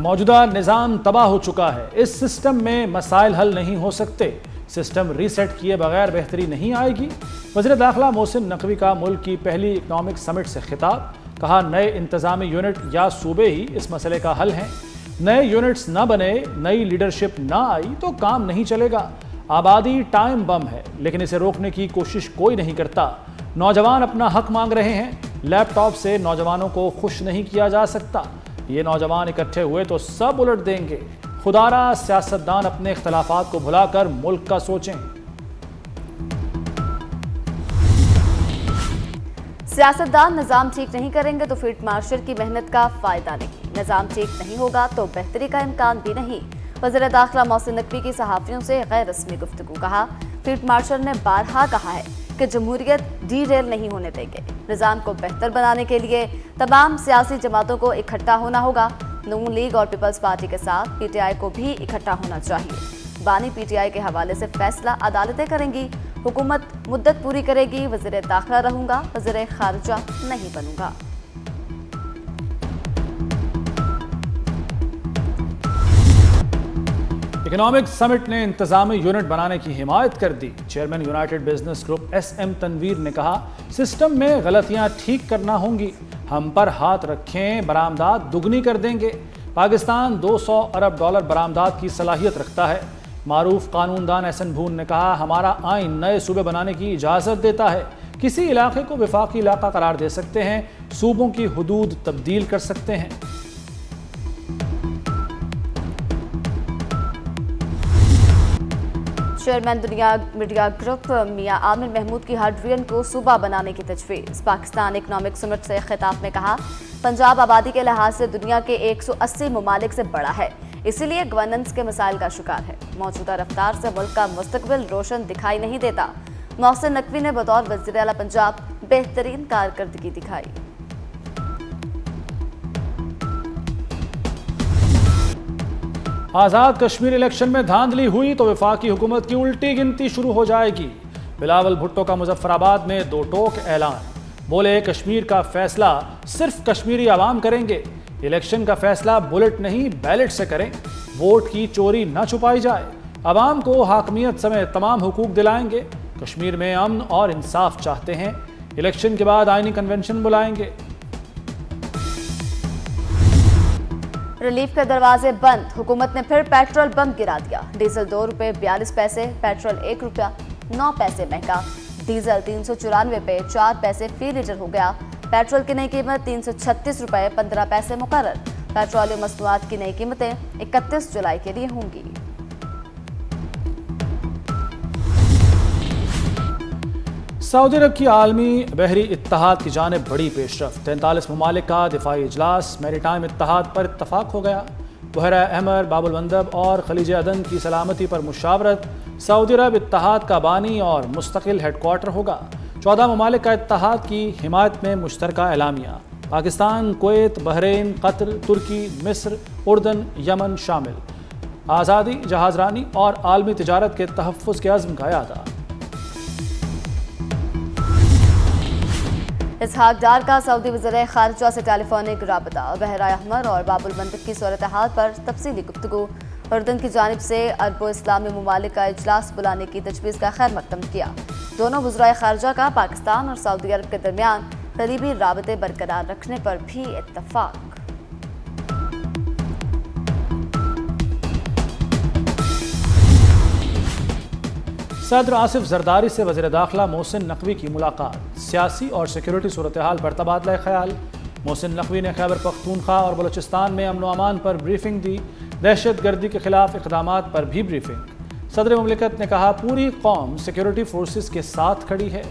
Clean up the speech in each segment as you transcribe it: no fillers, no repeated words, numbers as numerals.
موجودہ نظام تباہ ہو چکا ہے، اس سسٹم میں مسائل حل نہیں ہو سکتے، سسٹم ریسیٹ کیے بغیر بہتری نہیں آئے گی۔ وزیر داخلہ محسن نقوی کا ملک کی پہلی اکنامک سمٹ سے خطاب، کہا نئے انتظامی یونٹ یا صوبے ہی اس مسئلے کا حل ہیں، نئے یونٹس نہ بنے، نئی لیڈرشپ نہ آئی تو کام نہیں چلے گا۔ آبادی ٹائم بم ہے لیکن اسے روکنے کی کوشش کوئی نہیں کرتا، نوجوان اپنا حق مانگ رہے ہیں، لیپ ٹاپ سے نوجوانوں کو خوش نہیں کیا جا سکتا، یہ نوجوان اکٹھے ہوئے تو سب الٹ دیں گے، خدارا سیاستدان اپنے اختلافات کو بھلا کر ملک کا سوچیں۔ سیاستدان نظام ٹھیک نہیں کریں گے تو فیلڈ مارشل کی محنت کا فائدہ نہیں، نظام ٹھیک نہیں ہوگا تو بہتری کا امکان بھی نہیں۔ وزیر داخلہ محسن نقوی کی صحافیوں سے غیر رسمی گفتگو، کہا فیلڈ مارشل نے بارہا کہا ہے کہ جمہوریت ڈی ریل نہیں ہونے دیں گے، نظام کو بہتر بنانے کے لیے تمام سیاسی جماعتوں کو اکٹھا ہونا ہوگا، نون لیگ اور پیپلز پارٹی کے ساتھ پی ٹی آئی کو بھی اکٹھا ہونا چاہیے، بانی پی ٹی آئی کے حوالے سے فیصلہ عدالتیں کریں گی، حکومت مدت پوری کرے گی، وزیر داخلہ رہوں گا، وزیر خارجہ نہیں بنوں گا۔ اکنامک سمٹ نے انتظامی یونٹ بنانے کی حمایت کر دی، chairman United Business Group S M Tanvir نے کہا سسٹم میں غلطیاں ٹھیک کرنا ہوں گی، ہم پر ہاتھ رکھیں برآمدات دگنی کر دیں گے، پاکستان $200 ارب برآمدات کی صلاحیت رکھتا ہے۔ معروف قانون دان احسن بھون نے کہا ہمارا آئین نئے صوبے بنانے کی اجازت دیتا ہے، کسی علاقے کو وفاقی علاقہ قرار دے سکتے ہیں، صوبوں کی حدود تبدیل کر سکتے ہیں۔ چیئرمین دنیا میڈیا گروپ میاں عامر محمود کی ہر ریجن کو صوبہ بنانے کی تجویز، پاکستان اکنامک سمٹ سے خطاب میں کہا پنجاب آبادی کے لحاظ سے دنیا کے 180 ممالک سے بڑا ہے، اسی لیے گورننس کے مسائل کا شکار ہے، موجودہ رفتار سے ملک کا مستقبل روشن دکھائی نہیں دیتا۔ محسن نقوی نے بطور وزیر اعلیٰ پنجاب بہترین کارکردگی دکھائی۔ آزاد کشمیر الیکشن میں دھاندلی ہوئی تو وفاقی حکومت کی الٹی گنتی شروع ہو جائے گی، بلاول بھٹو کا مظفر آباد میں دو ٹوک اعلان، بولے کشمیر کا فیصلہ صرف کشمیری عوام کریں گے، الیکشن کا فیصلہ بلٹ نہیں بیلٹ سے کریں، ووٹ کی چوری نہ چھپائی جائے، عوام کو حاکمیت سمیت تمام حقوق دلائیں گے، کشمیر میں امن اور انصاف چاہتے ہیں، الیکشن کے بعد آئینی کنونشن بلائیں گے۔ ریلیف کے دروازے بند، حکومت نے پھر پیٹرول بم گرا دیا، ڈیزل $2.42، پیٹرول $1.09 مہنگا، ڈیزل $394 4 فی لیٹر ہو گیا، پیٹرول کی نئی قیمت $336.15 مقرر، پیٹرولیم مصنوعات کی نئی قیمتیں 31 جولائی کے لیے ہوں گی۔ سعودی عرب کی عالمی بحری اتحاد کی جانب بڑی پیش رفت، 43 ممالک کا دفاعی اجلاس، میری ٹائم اتحاد پر اتفاق ہو گیا، بحیرہ احمر، باب المندب اور خلیج عدن کی سلامتی پر مشاورت، سعودی عرب اتحاد کا بانی اور مستقل ہیڈ کوارٹر ہوگا، 14 ممالک کا اتحاد کی حمایت میں مشترکہ اعلامیہ، پاکستان، کویت، بحرین، قطر، ترکی، مصر، اردن، یمن شامل، آزادی، جہاز رانی اور عالمی تجارت کے تحفظ کے عزم کا اعادہ۔ اسحاق ڈار کا سعودی وزیر خارجہ سے ٹیلی فونک رابطہ، بحیرہ احمر اور باب المندب کی صورتحال پر تفصیلی گفتگو، اردن کی جانب سے عرب و اسلامی ممالک کا اجلاس بلانے کی تجویز کا خیر مقدم کیا، دونوں وزرائے خارجہ کا پاکستان اور سعودی عرب کے درمیان قریبی رابطے برقرار رکھنے پر بھی اتفاق۔ صدر آصف زرداری سے وزیر داخلہ محسن نقوی کی ملاقات، سیاسی اور سیکیورٹی صورتحال پر تبادلہ خیال، محسن نقوی نے خیبر پختونخوا اور بلوچستان میں امن و امان پر بریفنگ دی، دہشت گردی کے خلاف اقدامات پر بھی بریفنگ، صدر مملکت نے کہا پوری قوم سیکیورٹی فورسز کے ساتھ کھڑی ہے۔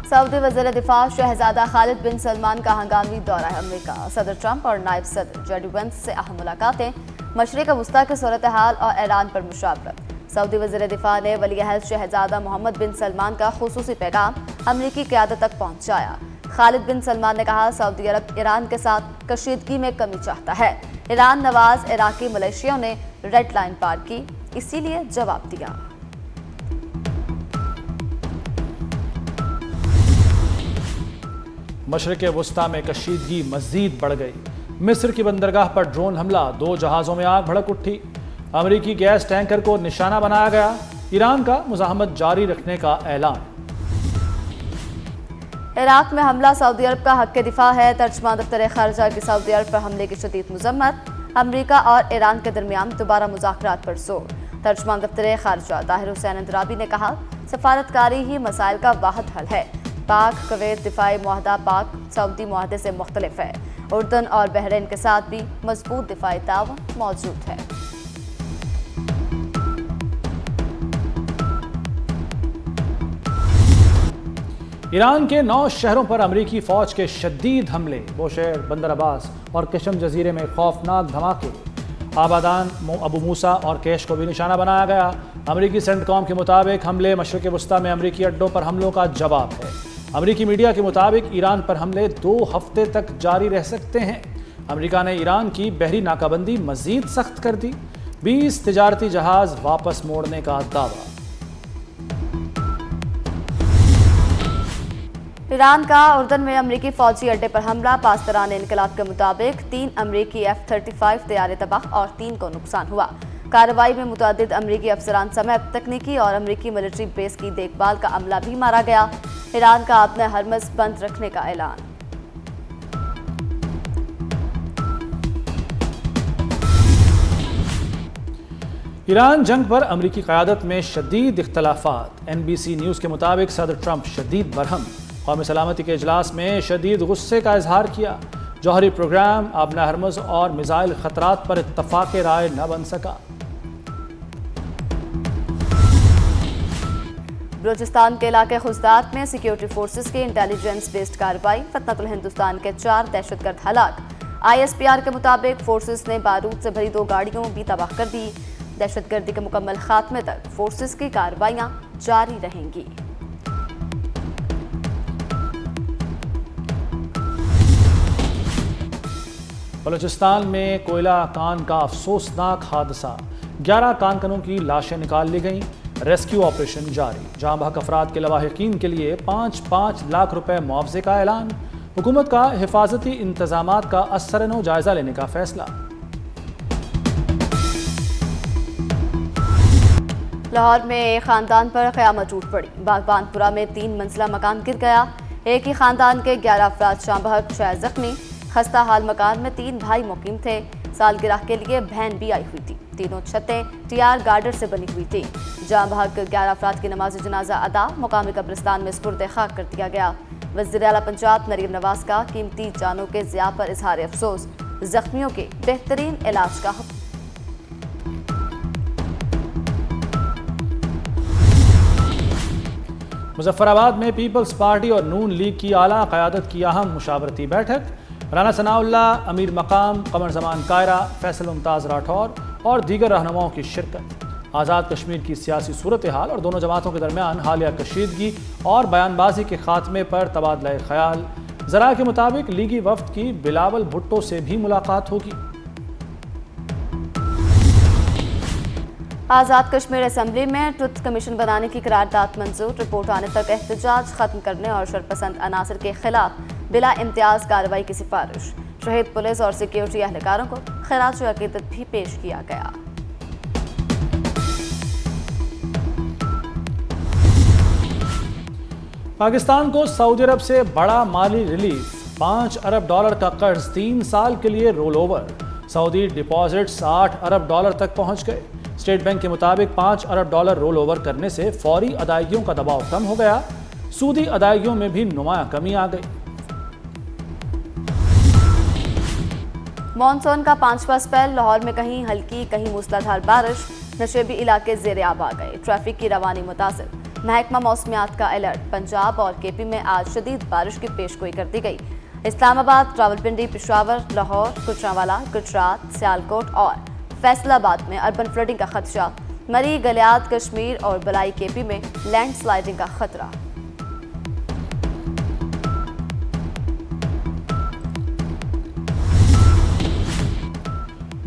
سعودی وزیر دفاع شہزادہ خالد بن سلمان کا ہنگامی دورہ امریکہ، صدر ٹرمپ اور نائب صدر جے ڈی وینس سے اہم ملاقاتیں، مشرق وسطیٰ کی صورتحال اور ایران پر مشاورت، سعودی وزیر دفاع نے ولی عہد شہزادہ محمد بن سلمان کا خصوصی پیغام امریکی قیادت تک پہنچایا، خالد بن سلمان نے کہا سعودی عرب ایران کے ساتھ کشیدگی میں کمی چاہتا ہے، ایران نواز عراقی ملیشیاؤں نے ریڈ لائن پار کی، اسی لیے جواب دیا۔ مشرق وسطی میں کشیدگی مزید بڑھ گئی۔ مصر کی بندرگاہ پر ڈرون حملہ، 2 جہازوں میں آگ بھڑک اٹھی۔ امریکی گیس ٹینکر کو نشانہ بنایا گیا۔ ایران کا مزاحمت جاری رکھنے کا اعلان۔ عراق میں حملہ سعودی عرب کا حق دفاع ہے۔ ترجمان دفتر خارجہ کی سعودی عرب پر حملے کی شدید مذمت۔ امریکہ اور ایران کے درمیان دوبارہ مذاکرات پر زور۔ ترجمان دفتر خارجہ طاہر حسین اندرابی نے کہا، سفارتکاری ہی مسائل کا واحد حل ہے۔ پاک کویت دفاعی معاہدہ پاک سعودی معاہدے سے مختلف ہے۔ اردن اور بحرین کے ساتھ بھی مضبوط دفاعی تعاون موجود ہے۔ ایران کے 9 شہروں پر امریکی فوج کے شدید حملے، بوشہر، بندر عباس اور کشم جزیرے میں خوفناک دھماکے۔ آبادان، ابو موسیٰ اور کیش کو بھی نشانہ بنایا گیا۔ امریکی سینٹ کام کے مطابق حملے مشرق وسطی میں امریکی اڈوں پر حملوں کا جواب ہے۔ امریکی میڈیا کے مطابق ایران پر حملے 2 ہفتے تک جاری رہ سکتے ہیں۔ امریکہ نے ایران کی بحری ناکہ بندی مزید سخت کر دی۔ 20 تجارتی جہاز واپس موڑنے کا دعویٰ۔ ایران کا اردن میں امریکی فوجی اڈے پر حملہ، پاسداران انقلاب کے مطابق 3 امریکی F-35 طیارے تباہ اور 3 کو نقصان ہوا۔ کارروائی میں متعدد امریکی افسران سمیت تکنیکی اور امریکی ملٹری بیس کی دیکھ بھال کا عملہ بھی مارا گیا۔ ایران کا اپنے ہرمز بند رکھنے کا اعلان۔ ایران جنگ پر امریکی قیادت میں شدید اختلافات۔ NBC نیوز کے مطابق صدر ٹرمپ شدید برہم، قومی سلامتی کے اجلاس میں شدید غصے کا اظہار کیا۔ جوہری پروگرام، آبنہ ہرمز اور میزائل خطرات پر اتفاق رائے نہ بن سکا۔ بلوچستان کے علاقے خزدات میں سیکیورٹی فورسز کی انٹیلیجنس بیسڈ کارروائی، فتنۃ الہندوستان کے 4 دہشت گرد ہلاک۔ ISPR کے مطابق فورسز نے بارود سے بھری 2 گاڑیوں بھی تباہ کر دی۔ دہشت گردی کے مکمل خاتمے تک فورسز کی کارروائیاں جاری رہیں گی۔ بلوچستان میں کوئلہ کان کا افسوسناک حادثہ، 11 کانکنوں کی لاشیں نکال لی گئیں۔ ریسکیو آپریشن جاری، جاں بحق افراد کے لواحقین کے لیے 5 لاکھ روپے معاوضے کا اعلان۔ حکومت کا حفاظتی انتظامات کا اثر نو جائزہ لینے کا فیصلہ۔ لاہور میں ایک خاندان پر قیامت ٹوٹ پڑی، باغبان پورہ میں 3 منزلہ مکان گر گیا۔ ایک ہی خاندان کے 11 افراد جاں بحق، 6 زخمی۔ خستہ حال مکان میں 3 بھائی مقیم تھے۔ سالگرہ کے لیے بہن بھی آئی ہوئی تھی۔ تینوں چھتیں TR گارڈر سے بنی ہوئی تھی۔ جاں بحق 11 افراد کی نماز جنازہ ادا مقامی قبرستان میں سپرد خاک کر دیا گیا۔ وزیر اعلیٰ پنجاب مریم نواز کا قیمتی جانوں کے ضیاع پر اظہار افسوس، زخمیوں کے بہترین علاج کا حکم۔ مظفر آباد میں پیپلز پارٹی اور نون لیگ کی اعلیٰ قیادت کی اہم مشاورتی بیٹھک۔ رانا ثناء اللہ، امیر مقام قمر زمان کائرہ، فیصل ممتاز راٹھور اور دیگر رہنماؤں کی شرکت۔ آزاد کشمیر کی سیاسی صورتحال اور دونوں جماعتوں کے درمیان حالیہ کشیدگی اور بیان بازی کے خاتمے پر تبادلہ خیال۔ ذرائع کے مطابق لیگی وفد کی بلاول بھٹو سے بھی ملاقات ہوگی۔ آزاد کشمیر اسمبلی میں ٹروتھ کمیشن بنانے کی قرارداد منظور، رپورٹ آنے تک احتجاج ختم کرنے اور شرپسند عناصر کے خلاف بلا امتیاز کارروائی کی سفارش۔ شہید پولیس اور سیکیورٹی اہلکاروں کو خراج عقیدت بھی پیش کیا گیا۔ پاکستان کو سعودی عرب سے بڑا مالی ریلیف، $5 ارب کا قرض 3 سال کے لیے رول اوور۔ سعودی ڈپازٹس $8 ارب تک پہنچ گئے۔ اسٹیٹ بینک کے مطابق $5 ارب رول اوور کرنے سے فوری ادائیگیوں کا دباؤ کم ہو گیا، سودی ادائیگیوں میں بھی نمایاں کمی آ گئی۔ مانسون کا 5واں سپیل، لاہور میں کہیں ہلکی کہیں موسلادھار بارش، نشیبی علاقے زیر آب آ گئے، ٹریفک کی روانی متاثر۔ محکمہ موسمیات کا الرٹ، پنجاب اور KP میں آج شدید بارش کی پیشگوئی کر دی گئی۔ اسلام آباد، راولپنڈی، پشاور، لاہور، گجرانوالہ، گجرات، سیالکوٹ اور فیصل آباد میں اربن فلڈنگ کا خدشہ، مری، گلیات، کشمیر اور بلائی KP میں لینڈ سلائڈنگ کا خطرہ۔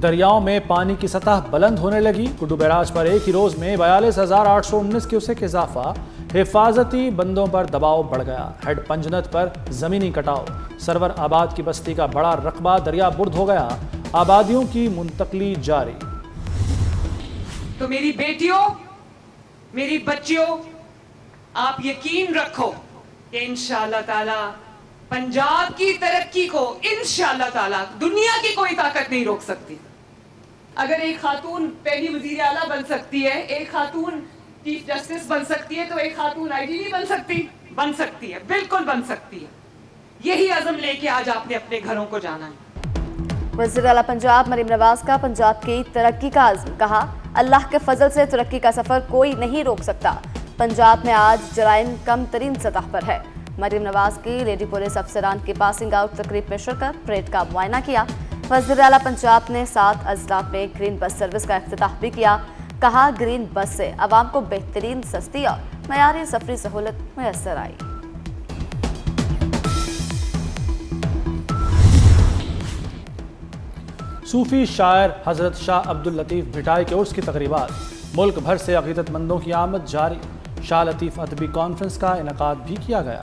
دریاؤں میں پانی کی سطح بلند ہونے لگی، کڈو بیراج پر ایک ہی روز میں 42,819 کیوسیک اضافہ، حفاظتی بندوں پر دباؤ بڑھ گیا، ہیڈ پنجنت پر زمینی کٹاؤ، سرور آباد کی بستی کا بڑا رقبہ دریا برد ہو گیا، آبادیوں کی منتقلی جاری۔ تو میری بیٹیوں، میری بچیوں، آپ یقین رکھو کہ انشاءاللہ تعالی پنجاب کی ترقی کو انشاءاللہ تعالی دنیا کی کوئی طاقت نہیں روک سکتی۔ اگر ایک خاتون پہلی وزیر اعلیٰ بن سکتی ہے، ایک خاتون چیف جسٹس بن سکتی ہے، تو ایک خاتون آئی جی نہیں بن سکتی؟ بن سکتی ہے، بالکل بن سکتی ہے۔ یہی عزم لے کے آج آپ نے اپنے گھروں کو جانا ہے۔ وزیر اعلیٰ پنجاب مریم نواز کا پنجاب کی ترقی کا عزم، کہا اللہ کے فضل سے ترقی کا سفر کوئی نہیں روک سکتا۔ پنجاب میں آج جرائم کم ترین سطح پر ہے۔ مریم نواز کی لیڈی پولیس افسران کی پاسنگ آؤٹ تقریب میں شرکت، پریڈ کا معائنہ کیا۔ وزیر اعلیٰ پنجاب نے 7 اضلاع میں گرین بس سروس کا افتتاح بھی کیا، کہا گرین بس سے عوام کو بہترین، سستی اور معیاری سفری سہولت میسر آئی۔ صوفی شاعر حضرت شاہ عبد اللطیف بھٹائی کے عرس کی تقریبات، ملک بھر سے عقیدت مندوں کی آمد جاری، شاہ لطیف ادبی کانفرنس کا انعقاد بھی کیا گیا۔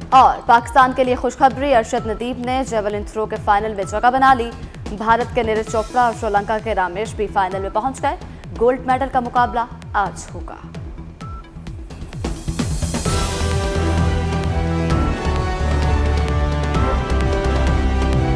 اور پاکستان کے لیے خوشخبری، ارشد ندیم نے جیولن تھرو کے فائنل میں جگہ بنا لی۔ بھارت کے نیرج چوپڑا اور شری لنکا کے رامیش بھی فائنل میں پہنچ گئے۔ گولڈ میڈل کا مقابلہ آج ہوگا۔